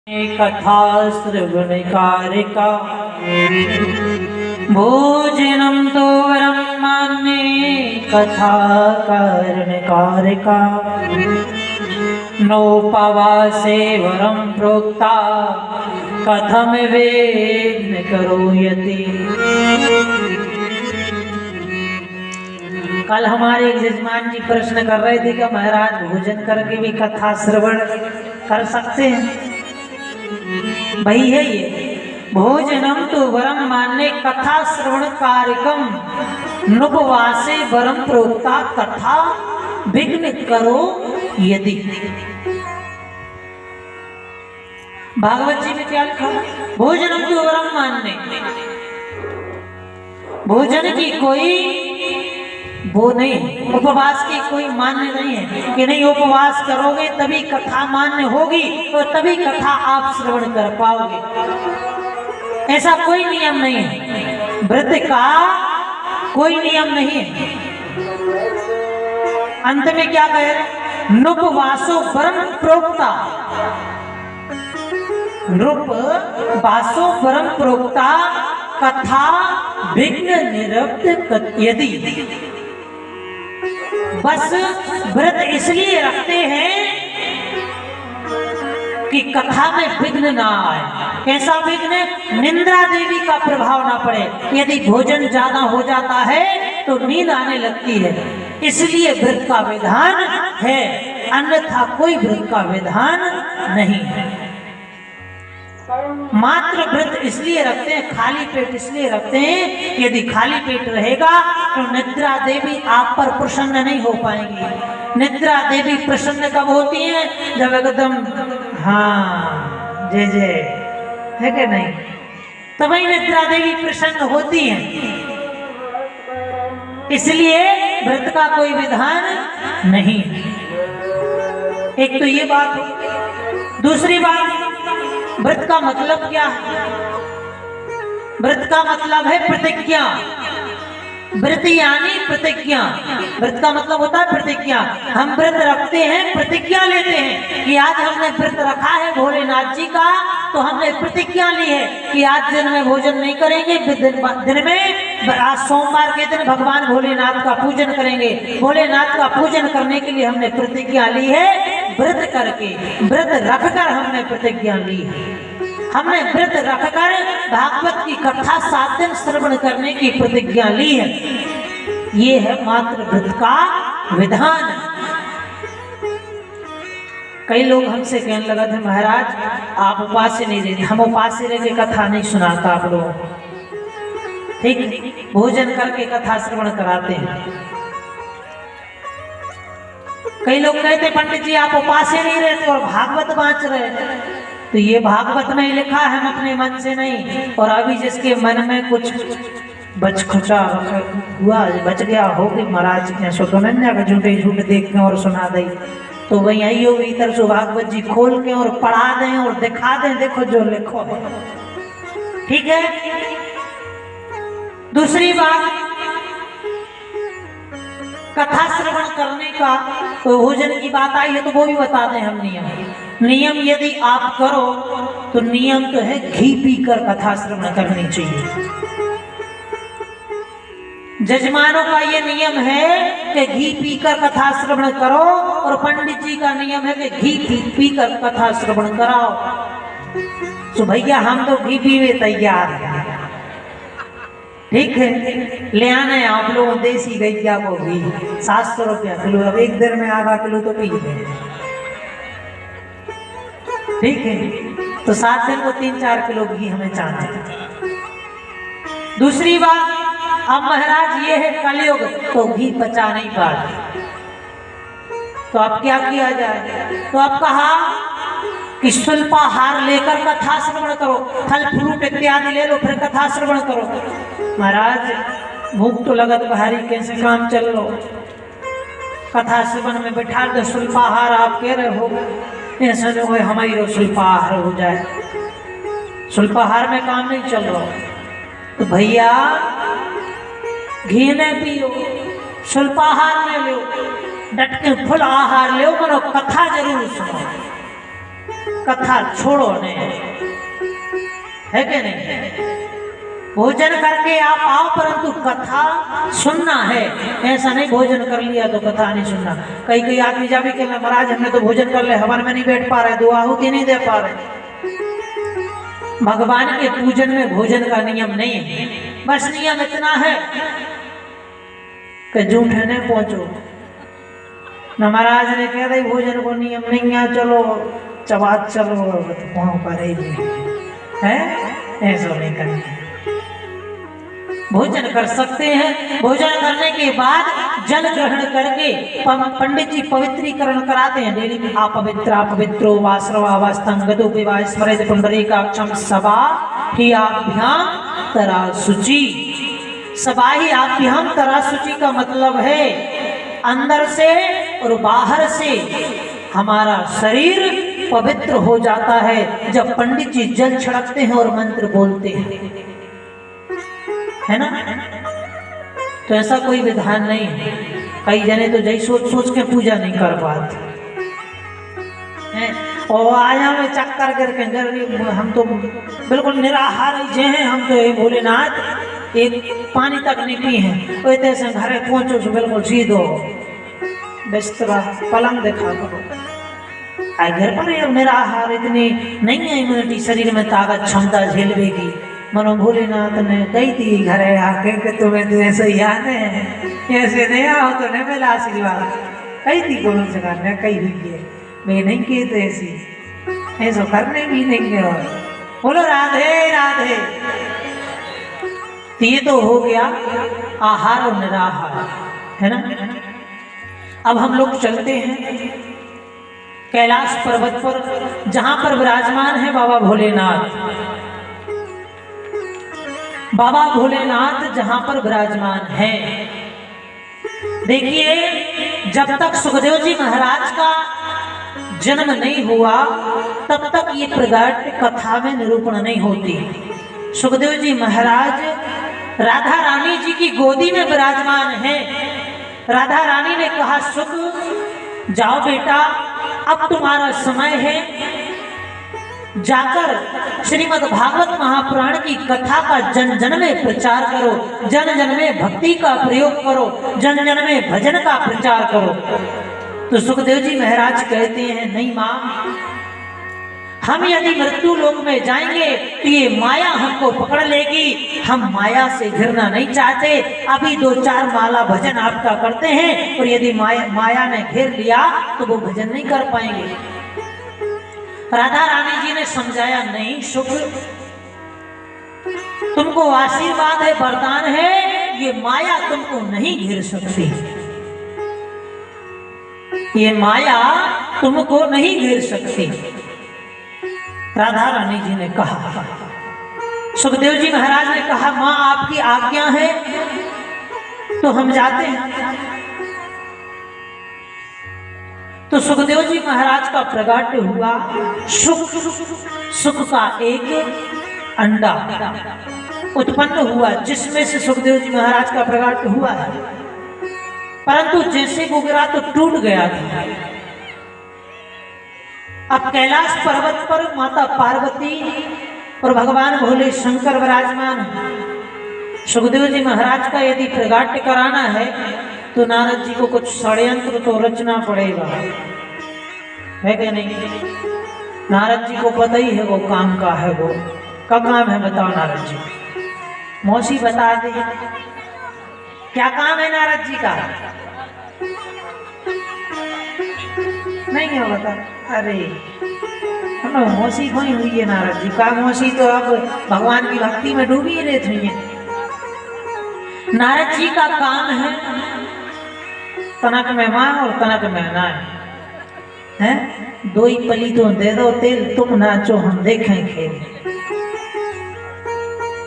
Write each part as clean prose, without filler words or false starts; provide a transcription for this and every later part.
कथा श्रवणकारिका भोजनं तो वरं मान्ये कथा कारणकारिका नोपवासे वरं प्रोक्ता कथम वेद करोयति। कल हमारे एक यजमान जी प्रश्न कर रहे थे कि महाराज भोजन करके भी कथा श्रवण कर सकते हैं। वही है ये भोजनम तो वरम मान्य कथा श्रवण कार्यक्रम नुपवासे वरम प्रोक्ता कथा विघ्न करो यदि। भागवत जी में क्या लिखा? भोजनम तो वरम मान्य, भोजन की कोई वो नहीं, उपवास की कोई मान्य नहीं है कि नहीं उपवास करोगे तभी कथा मान्य होगी और तभी कथा आप श्रवण कर पाओगे। ऐसा कोई नियम नहीं है, व्रत का कोई नियम नहीं है। अंत में क्या कहे? नुपवासो वरम प्रोक्ता, नुपवासो वरम प्रोक्ता कथा विघ्न निरब्ध यदि। बस व्रत इसलिए रखते हैं कि कथा में विघ्न ना आए। कैसा विघ्न? निंद्रा देवी का प्रभाव ना पड़े। यदि भोजन ज्यादा हो जाता है तो नींद आने लगती है, इसलिए व्रत का विधान है, अन्यथा कोई व्रत का विधान नहीं है। मात्र व्रत इसलिए रखते हैं, खाली पेट इसलिए रखते हैं, यदि खाली पेट रहेगा तो निद्रा देवी आप पर प्रसन्न नहीं हो पाएंगी। निद्रा देवी प्रसन्न कब होती हैं? जब एकदम हाँ जय जय है कि नहीं, तभी निद्रा देवी प्रसन्न होती हैं। इसलिए व्रत का कोई विधान नहीं। एक तो ये बात हो। दूसरी बात, व्रत का मतलब क्या है? व्रत का मतलब है प्रतिज्ञा। व्रत यानी प्रतिज्ञा। व्रत का मतलब होता है प्रतिज्ञा। हम व्रत रखते हैं, प्रतिज्ञा लेते हैं कि आज हमने व्रत रखा है भोलेनाथ जी का, तो हमने प्रतिज्ञा ली है कि आज दिन में भोजन नहीं करेंगे, दिन में आज सोमवार के दिन भगवान भोलेनाथ का पूजन करेंगे। भोलेनाथ का पूजन करने के लिए हमने प्रतिज्ञा ली है। व्रत करके, व्रत रखकर हमने प्रतिज्ञा ली है। हमने व्रत रखकर भागवत की कथा 7 दिन श्रवण करने की प्रतिज्ञा ली है। ये है मात्र व्रत का विधान। कई लोग हमसे कहने लगा थे महाराज आप उपास से नहीं रहते। हम उपास से रह के कथा नहीं सुनाता आप लोगों को, ठीक? भोजन करके कथा श्रवण कराते हैं। कई लोग कहते पंडित जी आप उपास से नहीं रहते और भागवत बाँच रहे। तो ये भागवत में ही लिखा है, हम अपने मन से नहीं। और अभी जिसके मन में कुछ बचखुचा हुआ, बच गया हो कि महाराज ने सुनंजा का झूठे झूठ देख के और सुना दे, तो वही आई हो भीतर से भागवत जी खोल के और पढ़ा दें और दिखा दें, देखो जो लिखो, ठीक है? दूसरी बात, कथा श्रवण करने का तो भोजन की बात आई है तो वो भी बता दें हम नियम यदि आप करो तो नियम तो है घी पीकर कथा श्रवण करनी चाहिए। जजमानों का ये नियम है कि घी पीकर कथा श्रवण करो, और पंडित जी का नियम है कि घी पीकर कथा श्रवण कराओ। तो भैया हम तो घी पीवे तैयार हैं, ठीक है? ले आने आप लोग देसी गैया को घी 700 रुपया किलो। अब एक दिन में आधा किलो तो पी लें, ठीक है? तो 7 दिन को 3-4 किलो घी हमें चाहिए। दूसरी बात, अब महाराज ये है कलयुग तो घी पचा नहीं पाते, तो अब क्या किया जाए? तो अब कहा कि सुल्पाहार लेकर कथा श्रवण करो, फल फ्रूट इत्यादि ले लो फिर कथा श्रवण करो। महाराज भूख तो लगत भारी, कैसे काम चल लो? कथा श्रवण में बैठा दो, सुल्पाहार आप कह रहे हो, ऐसा जो है हमारी सुल्पाहार हो जाए। सुल्पाहार में काम नहीं चल रहा तो भैया घी में पियो, सुल्पाहार में लो, डट के फुल आहार लो, मनो कथा जरूर सुनो। कथा छोड़ो नहीं, है कि नहीं? भोजन करके आप आओ, परंतु कथा सुनना है। ऐसा नहीं भोजन कर लिया तो कथा नहीं सुनना। कई कई आदमी जाके कहना महाराज हमने तो भोजन कर ले, हवन में नहीं बैठ पा रहे, दो आहुति नहीं दे पा रहे। भगवान के पूजन में भोजन का नियम नहीं है, बस नियम इतना है कि जूठे नहीं पहुंचो। न महाराज ने कह रही भोजन को नियम नहीं है, चलो चबात चलो तो वहां पर है, ऐसा नहीं करना। भोजन कर सकते हैं, भोजन करने के बाद जल ग्रहण करके पंडित जी पवित्रीकरण कराते हैं। डेली में अपवित्रो वास्रवा वस्तंगतो विवाह स्मृत पुंडरीकाक्षम सभा ही आभ्याम तरा शुचि। सभा ही आभ्याम तरा शुचि का मतलब है अंदर से और बाहर से हमारा शरीर पवित्र हो जाता है जब पंडित जी जल छिड़कते हैं और मंत्र बोलते हैं, है ना? तो ऐसा कोई विधान नहीं है। कई जने तो जैसे सोच सोच के पूजा नहीं कर पाते हैं, और आया में चक्कर करके हम तो बिल्कुल निराहार जे हैं, हम तो ये भोलेनाथ एक पानी तक नहीं पी हैं, वैसे से घरे पहुंचो तो बिल्कुल सीधो बिस्तरा पलंग दिखा करो। आई घर पर अब निराहार इतनी नहीं है इम्यूनिटी, शरीर में ताकत क्षमता झेलवेगी। मनो भोलेनाथ ने कही थी घरे आके कि तुम्हें तो ऐसे ही आने हैं, ऐसे नहीं आओ तो नहीं मिला आशीर्वाद। कही थी गुरु सरकार ने, कही हुई है, मैं नहीं की तो ऐसा करने भी नहीं गया। बोलो राधे राधे। तो ये तो हो गया आहार और निराहार, है ना? अब हम लोग चलते हैं कैलाश पर्वत पर, जहां पर विराजमान है बाबा भोलेनाथ। बाबा भोलेनाथ जहां पर विराजमान है, देखिए जब तक सुखदेव जी महाराज का जन्म नहीं हुआ तब तक ये प्रगट कथा में निरूपण नहीं होती। सुखदेव जी महाराज राधा रानी जी की गोदी में विराजमान है। राधा रानी ने कहा सुख जाओ बेटा, अब तुम्हारा समय है, जाकर श्रीमद् भागवत महापुराण की कथा का जन जन में प्रचार करो, जन जन में भक्ति का प्रयोग करो, जन जन में भजन का प्रचार करो। तो सुखदेव जी महाराज कहते हैं नहीं मां, हम यदि मृत्यु लोक में जाएंगे तो ये माया हमको पकड़ लेगी, हम माया से घिरना नहीं चाहते। अभी 2-4 माला भजन आपका करते हैं, और यदि माया ने घेर लिया तो वो भजन नहीं कर पाएंगे। राधा रानी जी ने समझाया नहीं सुख, तुमको आशीर्वाद है, वरदान है, ये माया तुमको नहीं घेर सकती, ये माया तुमको नहीं घेर सकती। राधा रानी जी ने कहा। सुखदेव जी महाराज ने कहा मां आपकी आज्ञा है तो हम जाते हैं। तो सुखदेव जी महाराज का प्रगट हुआ सुख का एक अंडा उत्पन्न हुआ, जिसमें से सुखदेव जी महाराज का प्रगट हुआ है, परंतु जैसे वो गिरा तो टूट गया था। अब कैलाश पर्वत पर माता पार्वती और भगवान भोले शंकर विराजमान है। सुखदेव जी महाराज का यदि प्रगट कराना है तो नारद जी को कुछ षड्यंत्र तो रचना पड़ेगा, है क्या नहीं? नारद जी को पता ही है वो काम का है, वो का काम है बताओ नारद जी? मौसी बता दे क्या काम है नारद जी का? नहीं है बता। अरे मौसी खोई हुई है नारद जी का, मौसी तो अब भगवान की भक्ति में डूबी ही रहती हुई है। नारद जी का काम है तनक में मां और तनक में नाय है, 2 ही पली तो दे दो तेल, तुम नाचो हम देखें खेल।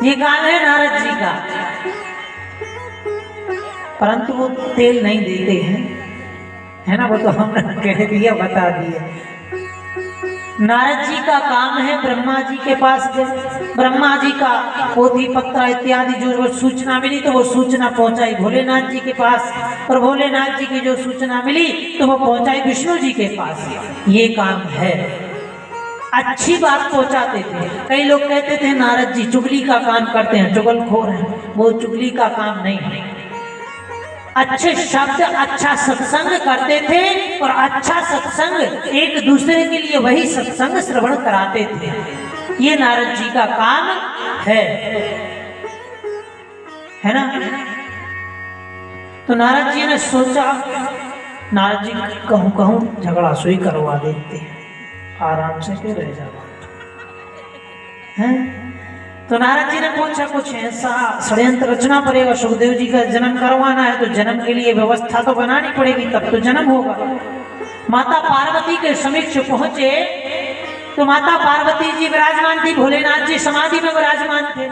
ये काम है नारद जी का, परंतु वो तेल नहीं देते हैं, है ना? वो तो हमने कह दिया, बता दिया। नारद जी का काम है ब्रह्मा जी के पास, ब्रह्मा जी का पोथी पत्र इत्यादि जो सूचना मिली तो वो सूचना पहुंचाई भोलेनाथ जी के पास, और भोलेनाथ जी की जो सूचना मिली तो वो पहुंचाई विष्णु जी के पास। ये काम है। अच्छी बात पहुंचाते थे। कई लोग कहते थे नारद जी चुगली का काम करते हैं, चुगलखोर हैं। वो चुगली का काम नहीं है। अच्छे शब्द, अच्छा सत्संग करते थे और अच्छा सत्संग एक दूसरे के लिए वही सत्संग श्रवण कराते थे। ये नारद जी का काम है ना। तो नारद जी ने सोचा, नारद जी कहूं झगड़ा सुई करवा देते हैं, आराम से क्यों रह जाओ हैं। तो नारद जी ने पूछा कुछ ऐसा षड्यंत्र रचना पड़ेगा, सुखदेव जी का जन्म करवाना है तो जन्म के लिए व्यवस्था तो बनानी पड़ेगी, तब तो जन्म होगा। माता पार्वती के समक्ष पहुंचे तो माता पार्वती जी विराजमान थी, भोलेनाथ जी समाधि में विराजमान थे।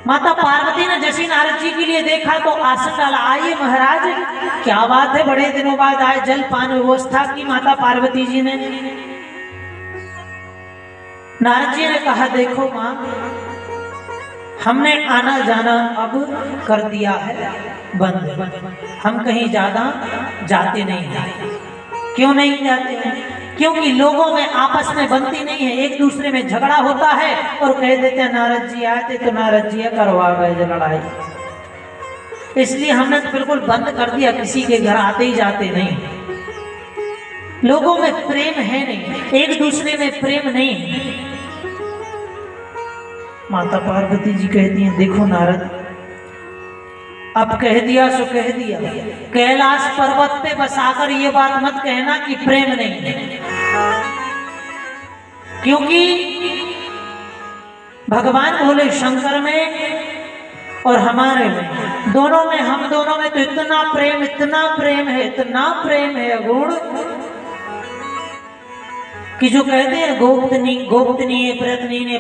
माता पार्वती ने जैसे नारद जी के लिए देखा तो आसन डाला, आइए महाराज, क्या बात है, बड़े दिनों बाद आए। जल पान व्यवस्था की माता पार्वती जी ने। नारद जी ने कहा, देखो मां, हमने आना जाना अब कर दिया है बंद, हम कहीं ज्यादा जाते नहीं हैं। क्यों नहीं जाते हैं? क्योंकि लोगों में आपस में बनती नहीं है, एक दूसरे में झगड़ा होता है और कह देते हैं नारद जी आए थे तो नारद जी करवा गए लड़ाई। इसलिए हमने तो बिल्कुल बंद कर दिया, किसी के घर आते ही जाते नहीं। लोगों में प्रेम है नहीं, एक दूसरे में प्रेम नहीं है। माता पार्वती जी कहती हैं, देखो नारद, अब कह दिया सो कह दिया। कैलाश पर्वत पे बस आकर ये बात मत कहना कि प्रेम नहीं है, क्योंकि भगवान भोले शंकर में और हमारे में, दोनों में, हम दोनों में तो इतना प्रेम है, इतना प्रेम है अगुण कि जो कहते हैं गोपनीय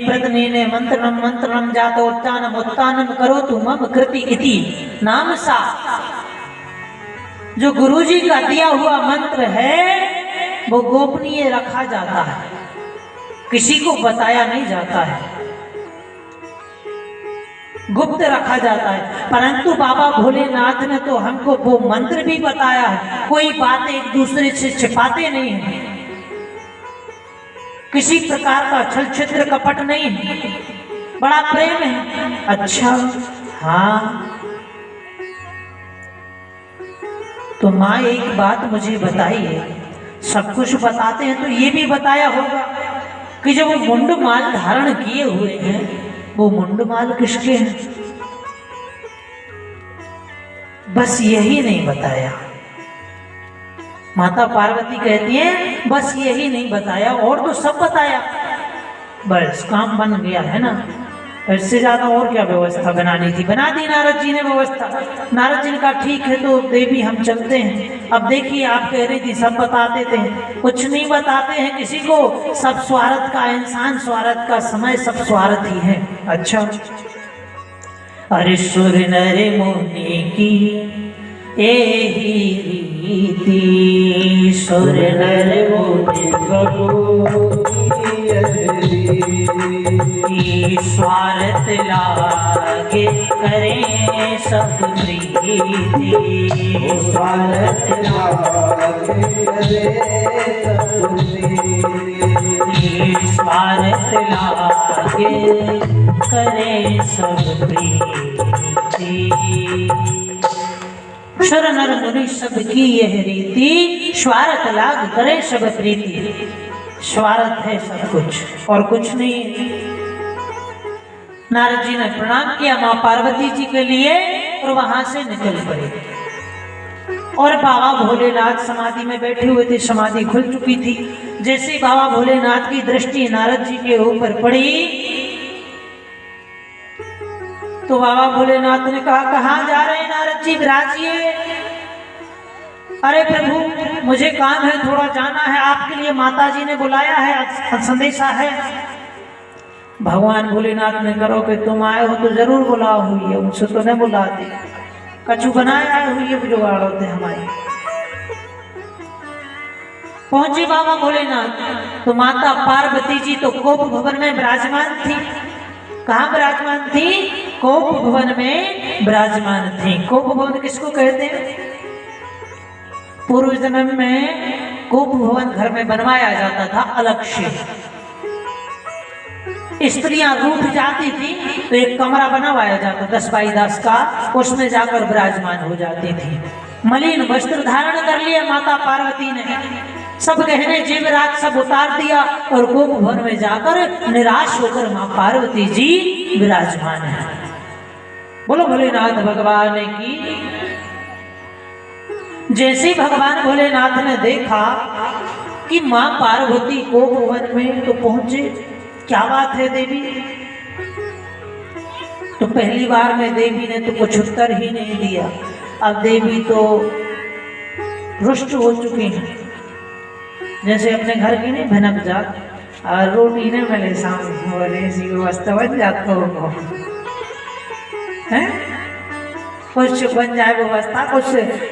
प्रतनीने मंत्रम जातो उत्तानम करो तु मम कृति इति नाम सा। जो गुरुजी का दिया हुआ मंत्र है वो गोपनीय रखा जाता है, किसी को बताया नहीं जाता है, गुप्त रखा जाता है। परंतु बाबा भोलेनाथ ने तो हमको वो मंत्र भी बताया है। कोई बात एक दूसरे से छिपाते नहीं है, किसी प्रकार का छल छिद्र कपट नहीं है, बड़ा प्रेम है। अच्छा हाँ, तो माँ एक बात मुझे बताइए, सब कुछ बताते हैं तो ये भी बताया होगा कि जब वो मुंडमाल धारण किए हुए हैं, वो मुंडमाल किसके हैं? बस यही नहीं बताया। माता पार्वती कहती है बस यही नहीं बताया, और तो सब बताया, बस काम बन गया है ना। इससे ज्यादा और क्या व्यवस्था बनानी थी, बना दी नारद जी ने व्यवस्था। नारद जी ने कहा ठीक है तो देवी हम चलते हैं। अब देखिए, आप कह रही थी सब बताते थे, कुछ नहीं बताते हैं किसी को, सब स्वार्थ का इंसान, स्वार्थ का समय, सब स्वार्थ ही है। अच्छा, अरे सुर नर मुनि की एही रीति, सुर नर मुनि स्वार्थ लागे करें सब प्रीति, स्वार्थ लागे सब प्रीति, स्वार्थ लागे करें सब प्रीति। सुर नर मुनि सबकी यह रीति, स्वार्थ लाग करे सब प्रीति। स्वार्थ है सब कुछ और कुछ नहीं। नारद जी ने प्रणाम किया मां पार्वती जी के लिए और वहां से निकल पड़े। और बाबा भोलेनाथ समाधि में बैठे हुए थे, समाधि खुल चुकी थी। जैसे बाबा भोलेनाथ की दृष्टि नारद जी के ऊपर पड़ी तो बाबा भोलेनाथ ने कहा, कहाँ जा रहे हैं नारद जी, विराजिए। अरे प्रभु मुझे काम है, थोड़ा जाना है, आपके लिए माता जी ने बुलाया है, संदेशा है। भगवान भोलेनाथ ने करो कि तुम आए हो तो जरूर बुलाओ हुई है, उनसे तो नहीं बुलाते, कछु बनाए आए हुई है, जुगाड़ होते हमारे। पहुंचे बाबा भोलेनाथ तो माता पार्वती जी तो कोप भवन में विराजमान थी। कहाँ विराजमान थी? कोप भवन में विराजमान थी। कोप भवन किसको कहते हैं? पूर्व जन्म में गोप भवन घर में बनवाया जाता था अलग से। स्त्रियां रूठ जाती थी तो एक कमरा बनवाया जाता 10 बाई 10 का, उसमें जाकर विराजमान हो जाती थी। मलिन वस्त्र धारण कर लिया माता पार्वती ने, सब गहने जेवरात सब उतार दिया और गोप भवन में जाकर निराश होकर मां पार्वती जी विराजमान है। बोलो भोलेनाथ भगवान की। जैसे भगवान भोलेनाथ ने देखा कि मां पार्वती गोप भवन में तो पहुंचे, क्या बात है देवी? तो पहली बार में देवी ने तो कुछ उत्तर ही नहीं दिया। अब देवी तो रुष्ट हो चुकी है, जैसे अपने घर की नहीं भनक जात और रोटी ने मिले सामने ऐसी व्यवस्था बन जाता हो है, कुछ बन जाए व्यवस्था। कुछ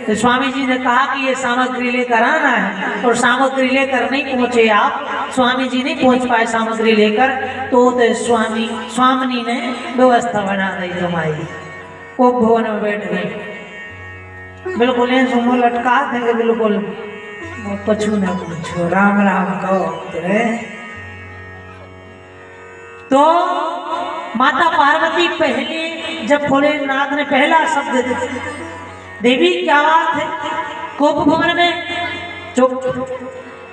तो स्वामी जी ने कहा कि ये सामग्री लेकर आना है और सामग्री लेकर नहीं पहुंचे आप, स्वामी जी नहीं पहुंच पाए सामग्री लेकर, तो स्वामिनी ने व्यवस्था बना दी तुम्हारी। वो भवन में बैठ गई, बिल्कुल सुमो लटका थे, बिल्कुल पछू न पूछो, राम राम कहो। तो माता पार्वती पहले जब भोलेनाथ ने पहला शब्द, देवी क्या बात है गोप भवन में, चुप,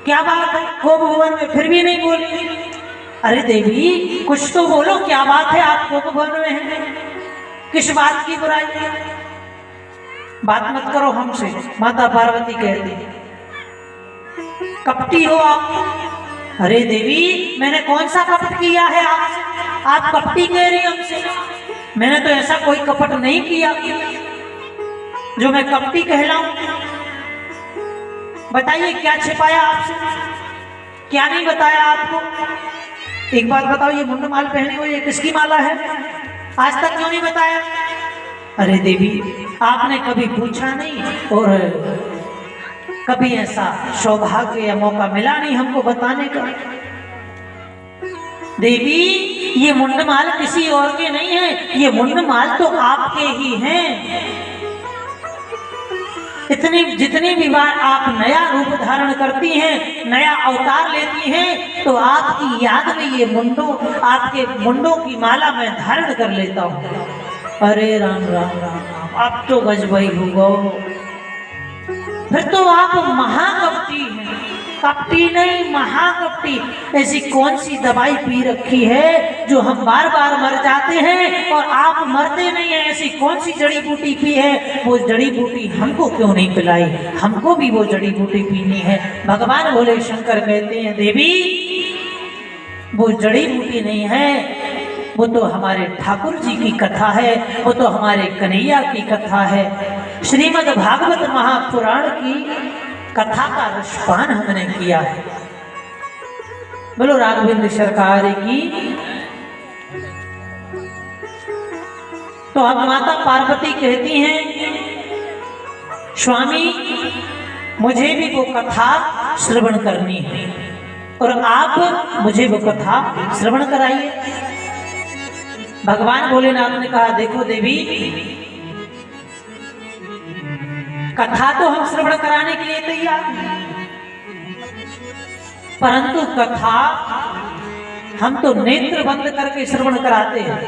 क्या बात है गोप भवन में, फिर भी नहीं बोली। अरे देवी कुछ तो बोलो, क्या बात है आप गोप भवन में हैं, किस बात की बुराई? बात मत करो हमसे, माता पार्वती कहती, कपटी हो आप। अरे देवी मैंने कौन सा कपट किया है आपसे, आप कपटी कह रही हमसे? मैंने तो ऐसा कोई कपट नहीं किया जो मैं कपटी कहलाऊं। बताइए क्या छिपाया आपसे, क्या नहीं बताया आपको? एक बात बताओ, ये मुंड माल पहने हुए ये किसकी माला है, आज तक क्यों नहीं बताया? अरे देवी आपने कभी पूछा नहीं और कभी ऐसा सौभाग्य या मौका मिला नहीं हमको बताने का। देवी ये मुंडमाल किसी और के नहीं है, ये मुंडमाल तो आपके ही हैं। जितनी भी बार आप नया रूप धारण करती हैं, नया अवतार लेती हैं, तो आपकी याद में ये आपके मुंडों की माला मैं धारण कर लेता हूँ। अरे राम राम राम राम, आप तो गजबई हो गो, फिर तो आप महाकपटी हैं। कपटी नहीं महाकपटी। ऐसी कौन सी दवाई पी रखी है जो हम बार बार मर जाते हैं और आप मरते नहीं हैं? ऐसी कौन सी जड़ी बूटी पी है, वो जड़ी बूटी हमको क्यों नहीं पिलाई? हमको भी वो जड़ी बूटी पीनी है। भगवान भोले शंकर कहते हैं देवी वो जड़ी बूटी नहीं है, वो तो हमारे ठाकुर जी की कथा है, वो तो हमारे कन्हैया की कथा है। श्रीमद् भागवत महापुराण की कथा का रसपान हमने किया है। बोलो राघवेंद्र सरकार की। तो अब माता पार्वती कहती हैं स्वामी मुझे भी वो कथा श्रवण करनी है और आप मुझे वो कथा श्रवण कराइए। भगवान भोलेनाथ ने कहा देखो देवी कथा तो हम श्रवण कराने के लिए तैयार हैं, परंतु कथा हम तो नेत्र बंद करके श्रवण कराते हैं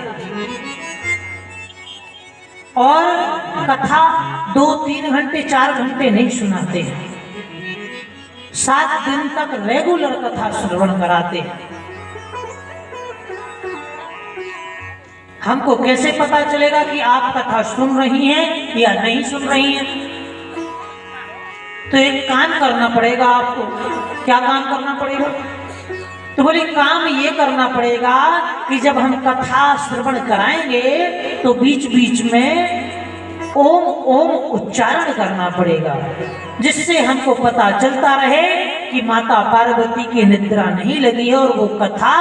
और कथा 2-3 घंटे 4 घंटे नहीं सुनाते हैं, 7 दिन तक रेगुलर कथा श्रवण कराते हैं। हमको कैसे पता चलेगा कि आप कथा सुन रही हैं या नहीं सुन रही हैं? तो एक काम करना पड़ेगा आपको। क्या काम करना पड़ेगा? तो बोले काम ये करना पड़ेगा कि जब हम कथा श्रवण कराएंगे तो बीच बीच में ओम ओम उच्चारण करना पड़ेगा, जिससे हमको पता चलता रहे कि माता पार्वती की निद्रा नहीं लगी है और वो कथा